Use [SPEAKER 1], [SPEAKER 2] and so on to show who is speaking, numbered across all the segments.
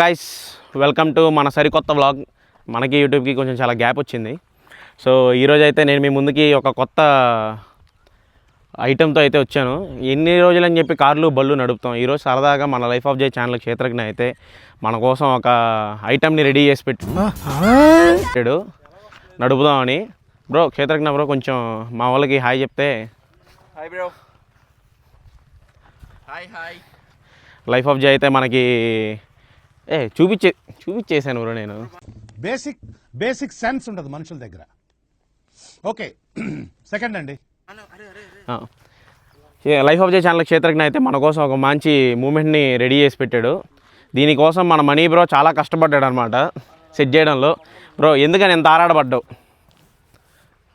[SPEAKER 1] Guys welcome to మన సరికొత్త vlog. మనకి యూట్యూబ్కి కొంచెం చాలా గ్యాప్ వచ్చింది. సో ఈరోజు అయితే నేను మీ ముందుకి ఒక కొత్త ఐటెంతో అయితే వచ్చాను. ఎన్ని రోజులు అని చెప్పి కార్లు బళ్ళు నడుపుతాం. ఈరోజు సరదాగా మన లైఫ్ ఆఫ్ జై ఛానల్ క్షేత్రజ్ఞ అయితే మన కోసం ఒక ఐటెంని రెడీ చేసి పెట్టాడు నడుపుదామని. బ్రో క్షేత్రజ్ఞ బ్రో కొంచెం మా వాళ్ళకి హాయ్ చెప్తే.
[SPEAKER 2] Hi bro. Hi hi.
[SPEAKER 1] Life of జై అయితే మనకి చూపించేసాను బ్రో. నేను
[SPEAKER 3] బేసిక్ సెన్స్ ఉంటుంది మనుషుల దగ్గర. ఓకే సెకండ్ అండి.
[SPEAKER 1] లైఫ్ ఆఫ్ జై ఛానల్ క్షేత్రజ్ఞ అయితే మన కోసం ఒక మంచి మూమెంట్ని రెడీ చేసి పెట్టాడు. దీనికోసం మన మనీ బ్రో చాలా కష్టపడ్డాడు అనమాట సెట్ చేయడంలో. బ్రో ఎందుకని ఎంత ఆరాడపడ్డావు?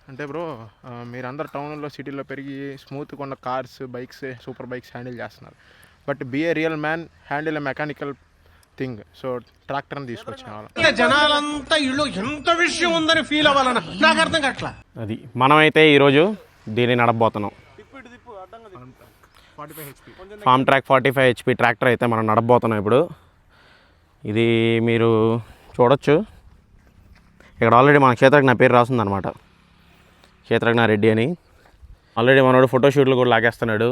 [SPEAKER 2] అంటే బ్రో మీరందరూ టౌన్లో సిటీలో పెరిగి స్మూత్గా ఉన్న cars bikes super bikes handle చేస్తున్నారు. But be a real man handle a mechanical thing. So ట్రాక్టర్ని తీసుకొచ్చిన వాళ్ళం.
[SPEAKER 3] జనాలంతా ఇల్లు ఎంత విషయం ఉందని ఫీల్ అవ్వాలన్నా నాకు అర్థం కావట్లా.
[SPEAKER 1] అది మనమైతే ఈరోజు దీన్ని నడపబోతున్నాం. ఫామ్ ట్రాక్ 45 HP ట్రాక్టర్ అయితే మనం నడపబోతున్నాం ఇప్పుడు. ఇది మీరు చూడొచ్చు, ఇక్కడ ఆల్రెడీ మన క్షేత్రజ్ఞ పేరు రాస్తుందన్నమాట, క్షేత్రజ్ఞ రెడ్డి అని. ఆల్రెడీ మనోడు ఫోటోషూట్లు కూడా లాగేస్తున్నాడు.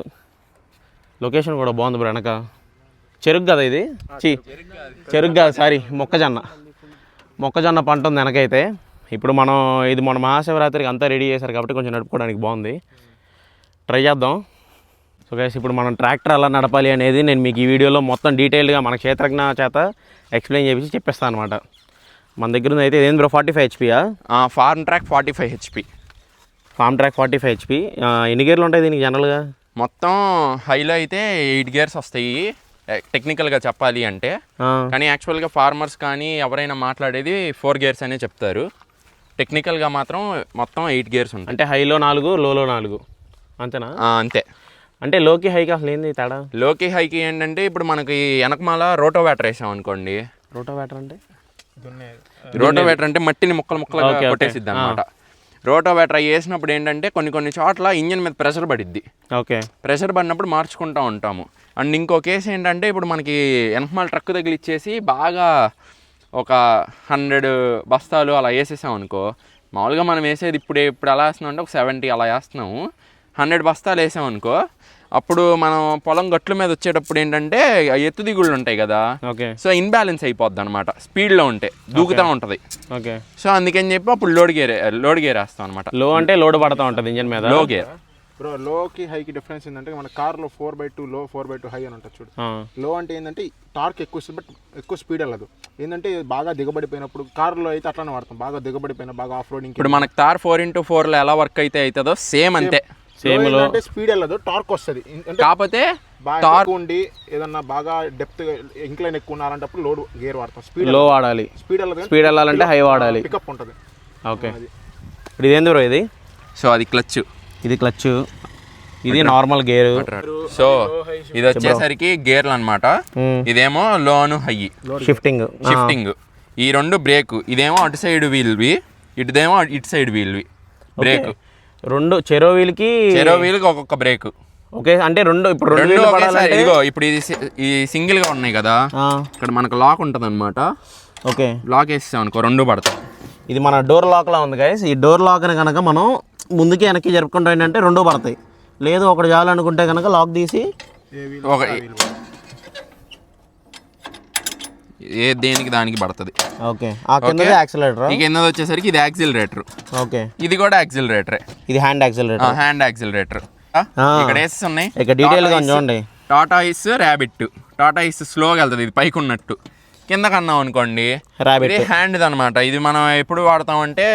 [SPEAKER 1] లొకేషన్ కూడా బాగుంది బ్రో. వెనక చెరుకు కదా ఇది, చెరుకు కాదు సారీ మొక్కజొన్న పంట ఉంది వెనకైతే. ఇప్పుడు మనం ఇది మన మహాశివరాత్రికి అంతా రెడీ చేశారు కాబట్టి కొంచెం నడుపుకోవడానికి బాగుంది. ట్రై చేద్దాం. సో గైస్ ఇప్పుడు మనం ట్రాక్టర్ ఎలా నడపాలి అనేది నేను మీకు ఈ వీడియోలో మొత్తం డీటెయిల్గా మన క్షేత్రజ్ఞ చేత ఎక్స్ప్లెయిన్ చేసి చెప్పేస్తాను అనమాట. మన దగ్గర ఉంది అయితే ఇదేంటి bro 45 HP?
[SPEAKER 2] Farmtrac 45 HP.
[SPEAKER 1] Farmtrac 45 HP. ఎన్ని గేర్లు ఉంటాయి దీనికి జనరల్గా?
[SPEAKER 2] మొత్తం హైలో అయితే 8 గేర్స్ వస్తాయి టెక్నికల్గా చెప్పాలి అంటే. కానీ యాక్చువల్గా ఫార్మర్స్ కానీ ఎవరైనా మాట్లాడేది 4 గేర్స్ అనే చెప్తారు. టెక్నికల్గా మాత్రం మొత్తం 8 గేర్స్ ఉంటాయి.
[SPEAKER 1] అంటే హైలో 4 లోలో 4 అంతేనా?
[SPEAKER 2] అంతే.
[SPEAKER 1] అంటే లోకి హైకి అసలు ఏంది తేడా?
[SPEAKER 2] లోకి హైకి ఏంటంటే ఇప్పుడు మనకి వెనకమాల రోటోవేటర్ వేసాం అనుకోండి.
[SPEAKER 1] రోటోవేటర్
[SPEAKER 2] అంటే మట్టిని ముక్కలుగా కొట్టేసిద్ది అనమాట. రోటోవేటర్ వేసినప్పుడు ఏంటంటే కొన్ని చోట్ల ఇంజన్ మీద ప్రెషర్ పడిద్ది.
[SPEAKER 1] ఓకే.
[SPEAKER 2] ప్రెషర్ పడినప్పుడు మార్చుకుంటూ ఉంటాము. అండ్ ఇంకో కేసు ఏంటంటే ఇప్పుడు మనకి వెనకమాల ట్రక్ తగిలిచ్చేసి బాగా ఒక 100 బస్తాలు అలా వేసేసాం అనుకో. మామూలుగా మనం వేసేది ఇప్పుడు ఎలా వేస్తున్నాం అంటే ఒక 70 అలా వేస్తున్నాము. 100 బస్తాలు వేసాం అనుకో, అప్పుడు మనం పొలం గట్ల మీద వచ్చేటప్పుడు ఏంటంటే ఎత్తు దిగుళ్ళు ఉంటాయి కదా.
[SPEAKER 1] ఓకే. సో
[SPEAKER 2] ఇన్బ్యాలెన్స్ అయిపోద్ది అనమాట స్పీడ్లో ఉంటే, దూకుతూ ఉంటుంది.
[SPEAKER 1] ఓకే. సో
[SPEAKER 2] అందుకని చెప్పి అప్పుడు లోడ్ గేర్ వేస్తాం అనమాట.
[SPEAKER 1] లో అంటే లోడ్ పడుతూ ఉంటుంది ఇంజన్ మీద.
[SPEAKER 2] లో గేర్.
[SPEAKER 4] బ్రో లోకి హైకి డిఫరెన్స్ ఏంటంటే మన కార్లో 4/2 లో 4/2 హై అని ఉంటుంది చూడు. లో అంటే ఏంటంటే టార్క్ ఎక్కువ ఇస్తుంది, బట్ ఎక్కువ స్పీడ్ వెళ్ళదు. ఏంటంటే బాగా దిగబడిపోయినప్పుడు కార్లో అయితే అట్లానే వాడతాం. బాగా దిగబడిపోయినా బాగా ఆఫ్ రోడింగ్.
[SPEAKER 2] ఇప్పుడు మనకు తార్ 4x4లో ఎలా వర్క్ అయితే అవుతుందో సేమ్ అంతే.
[SPEAKER 1] సేమ్ లో
[SPEAKER 4] అంటే స్పీడ్ వెళ్ళదు, టార్క్ వస్తుంది.
[SPEAKER 2] కాకపోతే
[SPEAKER 4] టార్క్ ఉండి ఏదన్నా బాగా డెప్త్ ఇంక్లైన్ ఎక్కువ ఉన్నారంటప్పుడు లోడ్ గేర్ వాడతాం. స్పీడ్
[SPEAKER 1] లో వాడాలి.
[SPEAKER 4] స్పీడ్ వెళ్ళదు,
[SPEAKER 1] స్పీడ్ వెళ్ళాలంటే హై వాడాలి.
[SPEAKER 4] పికప్ ఉంటుంది.
[SPEAKER 1] ఓకే. ఇప్పుడు ఇదేంది బ్రో? ఇది
[SPEAKER 2] సో అది క్లచ్,
[SPEAKER 1] ఇది క్లచ్, ఇది నార్మల్ గేర్.
[SPEAKER 2] సో ఇది వచ్చేసరికి గేర్లు అనమాట. ఇదేమో లోను హై షిఫ్టింగ్. ఈ 2 బ్రేక్. ఇదేమో అటు సైడ్ వీల్వి, ఇటుదేమో ఇటు సైడ్ వీల్వి బ్రేక్.
[SPEAKER 1] 2 చెరో వీల్కి
[SPEAKER 2] ఒక్కొక్క బ్రేక్.
[SPEAKER 1] ఓకే. అంటే ఇప్పుడు
[SPEAKER 2] ఇదిగో ఇప్పుడు ఇది సింగిల్ గా ఉన్నాయి కదా, ఇక్కడ మనకు లాక్ ఉంటుంది అనమాట.
[SPEAKER 1] ఓకే.
[SPEAKER 2] లాక్ వేసేసాం అనుకో 2 పడతాయి.
[SPEAKER 1] ఇది మన డోర్ లాక్ లా ఉంది గైస్. ఈ డోర్ లాక్ అని కనుక మనం ముందుకి వెనక్కి జరుపుకుంటూ ఏంటంటే 2 పడతాయి. లేదు ఒకటి చాలనుకుంటే కనుక లాక్ తీసి
[SPEAKER 2] దేనికి దానికి పడుతుంది.
[SPEAKER 1] ఓకే. ఆ కిందది యాక్సిలరేటర్.
[SPEAKER 2] ఈ కిందది వచ్చేసరికి ఇది యాక్సిలరేటర్.
[SPEAKER 1] ఓకే.
[SPEAKER 2] ఇది కూడా యాక్సిలరేటరే.
[SPEAKER 1] ఇది హ్యాండ్ యాక్సిలరేటర్.
[SPEAKER 2] ఇక్కడ వేసి ఉన్నాయి.
[SPEAKER 1] ఇక్కడ డీటెయిల్ గా చూడండి.
[SPEAKER 2] Tata is rabbit. Tata is స్లోగా వెళ్తుంది, ఇది పైకి ఉన్నట్టు. కిందకి అన్నాం అనుకోండి ర్యాబిట్. ఇది హ్యాండ్ది అనమాట. ఇది మనం ఎప్పుడు వాడతామంటే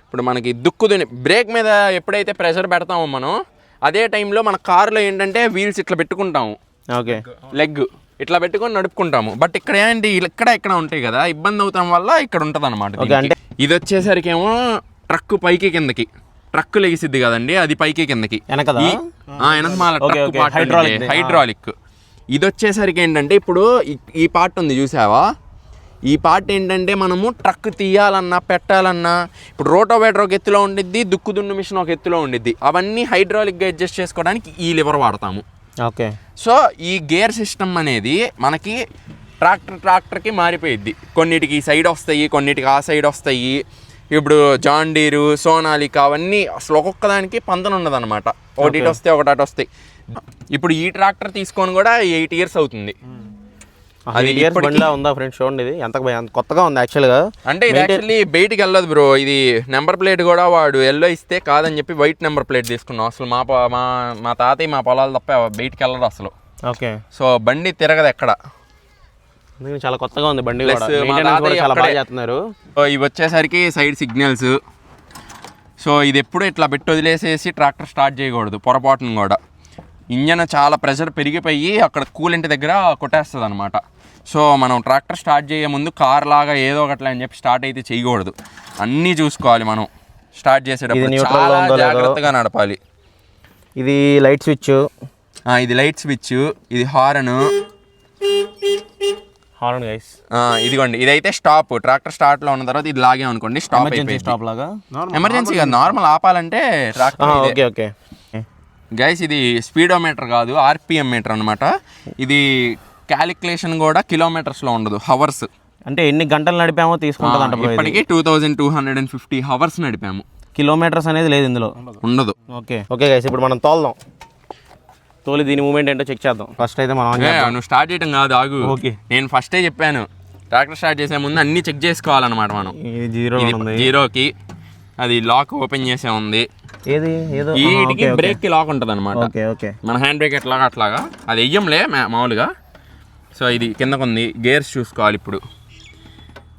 [SPEAKER 2] ఇప్పుడు మనకి బ్రేక్ మీద ఎప్పుడైతే ప్రెషర్ పెడతామో మనం, అదే టైంలో మన కారులో ఏంటంటే వీల్స్ ఇట్లా పెట్టుకుంటాము.
[SPEAKER 1] ఓకే.
[SPEAKER 2] లెగ్ ఇట్లా పెట్టుకొని నడుపుకుంటాము. బట్ ఇక్కడ ఏంటి ఇక్కడ ఉంటాయి కదా, ఇబ్బంది అవుతాం వల్ల ఇక్కడ ఉంటుంది అనమాట. ఇది వచ్చేసరికి ఏమో ట్రక్ పైకి కిందకి, ట్రక్ లెగిసిద్ది కదండి, అది పైకి కిందకి హైడ్రాలిక్. ఇది వచ్చేసరికి ఏంటంటే ఇప్పుడు ఈ పార్ట్ ఉంది చూసావా, ఈ పార్ట్ ఏంటంటే మనము ట్రక్ తీయాలన్నా పెట్టాలన్నా, ఇప్పుడు రోటోవేటర్ ఒక ఎత్తులో ఉండిద్ది, దుక్కు దున్ను మిషన్ ఒక ఎత్తులో ఉండిద్ది, అవన్నీ హైడ్రాలిక్గా అడ్జస్ట్ చేసుకోవడానికి ఈ లివర్ వాడతాము.
[SPEAKER 1] ఓకే.
[SPEAKER 2] సో ఈ గేర్ సిస్టమ్ అనేది మనకి ట్రాక్టర్కి మారిపోయిద్ది. కొన్నిటికి ఈ సైడ్ వస్తాయి, కొన్నిటికి ఆ సైడ్ వస్తాయి. ఇప్పుడు జాన్ డీరు, సోనాలికా అవన్నీ అసలు ఒక్కొక్క దానికి పంతన ఉండదు అనమాట. ఒకటి ఇటు వస్తాయి, ఒకటి అటు వస్తాయి. ఇప్పుడు ఈ ట్రాక్టర్ తీసుకొని కూడా 8 years అవుతుంది.
[SPEAKER 1] అది బండిలా ఉందా ఫ్రెండ్స్? చూడండి, ఇది ఎంత కొత్తగా ఉంది యాక్చువల్గా.
[SPEAKER 2] అంటే ఇది యాక్చువల్లీ బయటికి వెళ్ళదు బ్రో. ఇది నెంబర్ ప్లేట్ కూడా వాడు ఎల్లో ఇస్తే కాదని చెప్పి వైట్ నెంబర్ ప్లేట్ తీసుకున్నాం. అసలు మా తాతయ్య మా పొలాలు తప్ప బయటికి వెళ్ళదు అసలు.
[SPEAKER 1] ఓకే.
[SPEAKER 2] సో బండి తిరగదు ఎక్కడ.
[SPEAKER 1] చాలా కొత్తగా ఉంది బండి కూడా. చాలా బాగా చేస్తున్నారు.
[SPEAKER 2] ఇవి వచ్చేసరికి సైడ్ సిగ్నల్స్. సో ఇది ఎప్పుడు ఇట్లా పెట్టి వదిలేసేసి ట్రాక్టర్ స్టార్ట్ చేయకూడదు పొరపాటును కూడా. ఇంజన్ చాలా ప్రెషర్ పెరిగిపోయి అక్కడ కూలెంట్ దగ్గర కొట్టేస్తుంది అనమాట. సో మనం ట్రాక్టర్ స్టార్ట్ చేయే ముందు కార్ లాగా ఏదో ఒకట్లా అని చెప్పి స్టార్ట్ అయితే చేయకూడదు. అన్నీ చూసుకోవాలి మనం స్టార్ట్ చేసేటప్పుడు. చాలా జాగ్రత్తగా నడపాలి.
[SPEAKER 1] ఇది లైట్ స్విచ్,
[SPEAKER 2] ఇది లైట్ స్విచ్, ఇది హారన్
[SPEAKER 1] గైస్.
[SPEAKER 2] ఇదిగోండి, ఇదైతే స్టాప్. ట్రాక్టర్ స్టార్ట్ లో ఉన్న తర్వాత ఇది లాగే అనుకోండి, స్టాప్ అయిపోయింది.
[SPEAKER 1] స్టాప్ లాగా
[SPEAKER 2] ఎమర్జెన్సీ కాదు, నార్మల్ ఆపాలంటే ట్రాక్టర్.
[SPEAKER 1] ఓకే ఓకే
[SPEAKER 2] గైస్, ఇది స్పీడోమీటర్ కాదు, ఆర్పిఎం మీటర్ అనమాట. ఇది క్యాలిక్యులేషన్ కూడా కిలోమీటర్స్లో ఉండదు, హవర్స్.
[SPEAKER 1] అంటే ఎన్ని గంటలు నడిపామో తీసుకుంటుంది.
[SPEAKER 2] ఇప్పటికీ 2250 హవర్స్ నడిపాము.
[SPEAKER 1] కిలోమీటర్స్ అనేది లేదు ఇందులో,
[SPEAKER 2] ఉండదు.
[SPEAKER 1] ఓకే ఓకే గైస్, ఇప్పుడు మనం తోలి దీని మూమెంట్ ఏంటో చెక్ చేద్దాం. ఫస్ట్ అయితే మనం
[SPEAKER 2] నువ్వు స్టార్ట్ చేయడం కాదు, ఆగు.
[SPEAKER 1] ఓకే,
[SPEAKER 2] నేను ఫస్టే చెప్పాను, ట్రాక్టర్ స్టార్ట్ చేసే ముందు అన్ని చెక్ చేసుకోవాలన్నమాట మనం. జీరోకి అది లాక్ ఓపెన్ చేసే ఉంది. వీటికి బ్రేక్ కి లాక్ ఉంటుంది అనమాట. మన హ్యాండ్ బ్రేక్ అట్లాగా అది వెయ్యంలే మామూలుగా. సో ఇది కిందకుంది. గేర్స్ చూసుకోవాలి. ఇప్పుడు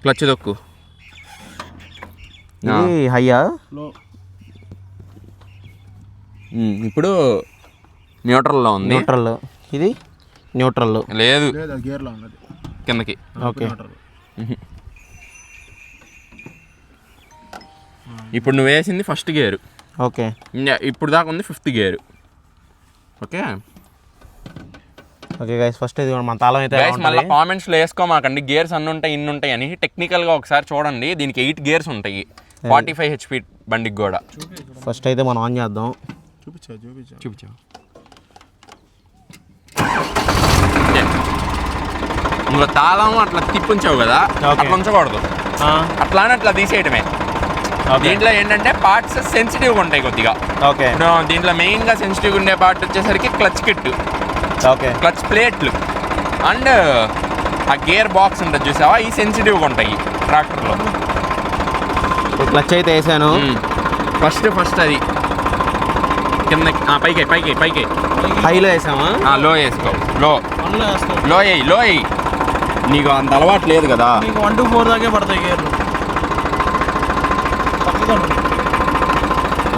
[SPEAKER 2] క్లచ్ దొక్కు.
[SPEAKER 1] హయ్యా,
[SPEAKER 2] ఇప్పుడు న్యూట్రల్లో ఉంది.
[SPEAKER 1] ఇది న్యూట్రల్
[SPEAKER 2] లేదు, కిందకి.
[SPEAKER 1] ఓకే,
[SPEAKER 2] ఇప్పుడు నువ్వు వేసింది ఫస్ట్ గేరు.
[SPEAKER 1] ఓకే,
[SPEAKER 2] ఇప్పుడు దాకా ఉంది 5th gear. Okay
[SPEAKER 1] okay guys, first ఇది మన తాళం అయితే.
[SPEAKER 2] మళ్ళీ కామెంట్స్లో వేసుకోమాకండి గేర్స్ అన్ని ఉంటాయి ఇన్ని ఉంటాయి అని. టెక్నికల్గా ఒకసారి చూడండి, దీనికి 8 గేర్స్ ఉంటాయి 45 HP బండికి కూడా.
[SPEAKER 1] ఫస్ట్ అయితే మనం ఆన్ చేద్దాం.
[SPEAKER 2] చూపించావు ఇంకా తాళం అట్లా తిప్పుంచావు కదా, అట్లా ఉంచకూడదు. అట్లానే అట్లా తీసేయటమే. దీంట్లో ఏంటంటే పార్ట్స్ సెన్సిటివ్గా ఉంటాయి కొద్దిగా.
[SPEAKER 1] ఓకే,
[SPEAKER 2] దీంట్లో మెయిన్గా సెన్సిటివ్గా ఉండే పార్ట్ వచ్చేసరికి క్లచ్ కిట్,
[SPEAKER 1] ఓకే,
[SPEAKER 2] క్లచ్ ప్లేట్లు అండ్ ఆ గేర్ బాక్స్ ఉంటుంది చూసావా, ఈ సెన్సిటివ్గా ఉంటాయి ట్రాక్టర్లో.
[SPEAKER 1] క్లచ్ అయితే వేసాను.
[SPEAKER 2] ఫస్ట్ అది కింద పైకి
[SPEAKER 1] హైలో వేసామా?
[SPEAKER 2] లో వేసుకో. లో వేయి. నీకు అంత అలవాటు లేదు కదా.
[SPEAKER 5] 1 to 4 దాకే పడతాయి గేర్లు.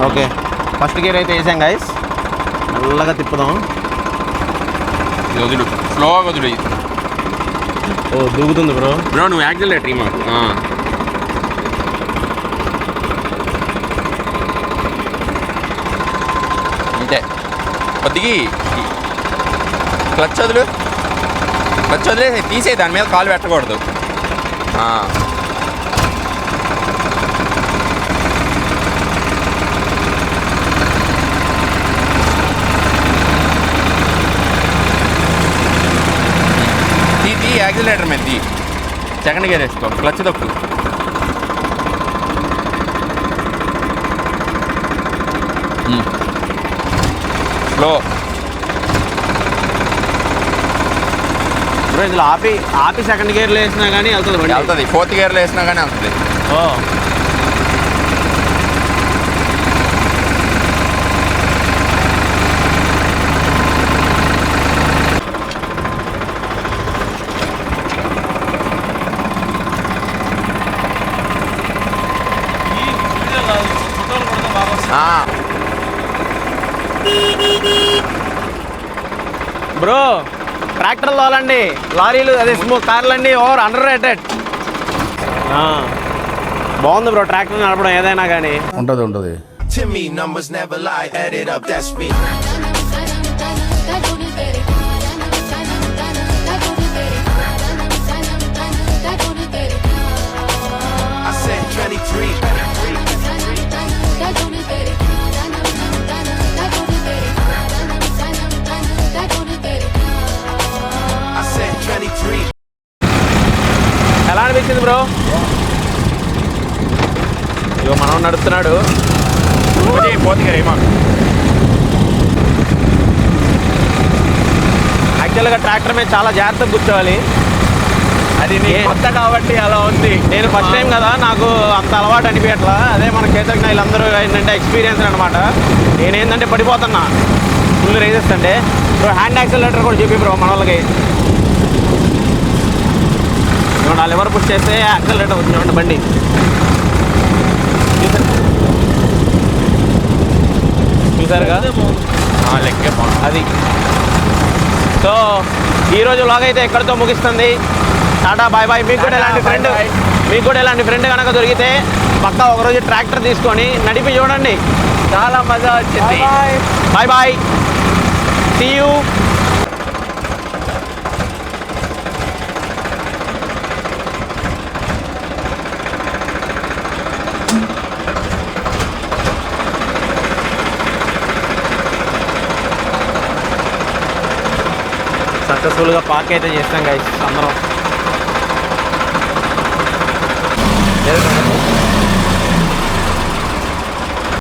[SPEAKER 1] ఓకే, ఫస్ట్ గేర్ అయితే వేసాం గైస్. మెల్లగా తిప్పుదాం.
[SPEAKER 2] వదులు, స్లోగా వదులు.
[SPEAKER 1] దూకుతుంది బ్రో.
[SPEAKER 2] నువ్వు యాక్సిలరేటర్ మాకు. అంతే, కొద్దిగా క్లచ్ వదిలేసి తీసే, దాని మీద కాలు పెట్టకూడదు. తీ యాక్సిలరేటర్ మీద తీ. సెకండ్ గేర్ వేసుకో, క్లచ్ తొక్కు. స్లో.
[SPEAKER 1] ఇందులో ఆపి సెకండ్ గేర్లో వేసినా కానీ వెళ్తుంది.
[SPEAKER 2] 4th గేర్లో వేసినా కానీ వెళ్తుంది.
[SPEAKER 1] బ్రో, ట్రాక్టర్లు వాళ్ళండి, లారీలు అదే కార్లు అండి ఓవర్ అండర్ రేటెడ్. బాగుంది బ్రో ట్రాక్టర్ నడపడం ఏదైనా కానీ.
[SPEAKER 6] ఉంటుంది. To me, numbers never lie, add it up, that's me.
[SPEAKER 1] అనిపించింది బ్రో? ఇగో మనం నడుస్తున్నాడు. యాక్చువల్గా ట్రాక్టర్ మీద చాలా జాగ్రత్తగా కూర్చోవాలి.
[SPEAKER 2] అది నీ కొత్త కాబట్టి అలా ఉంది.
[SPEAKER 1] నేను ఫస్ట్ టైం కదా, నాకు అంత అలవాటు అనిపించట్లా. అదే మన చేతకి వీళ్ళందరూ ఏంటంటే ఎక్స్పీరియన్స్ అనమాట. నేనేంటంటే పడిపోతున్నా ఫుల్ రేజెస్ అంటే. బ్రో హ్యాండ్ యాక్సిలరేటర్ కూడా చెప్పి బ్రో మన వాళ్ళకి. నా లివర్ పుష్ చేస్తే యాక్సిలరేటర్ వచ్చింది బండి. చూసారుగా
[SPEAKER 2] లెక్కే
[SPEAKER 1] అది. సో ఈరోజు వ్లాగ్ అయితే ఎక్కడితో ముగిస్తుంది. Tata bye bye. మీకు కూడా ఇలాంటి ఫ్రెండ్ కనుక దొరికితే పక్కా ఒకరోజు ట్రాక్టర్ తీసుకొని నడిపి చూడండి,
[SPEAKER 2] చాలా మజా వచ్చింది.
[SPEAKER 1] Bye bye, see you. సక్సెస్ఫుల్గా పార్క్ అయితే చేస్తాం గైస్ అందరం.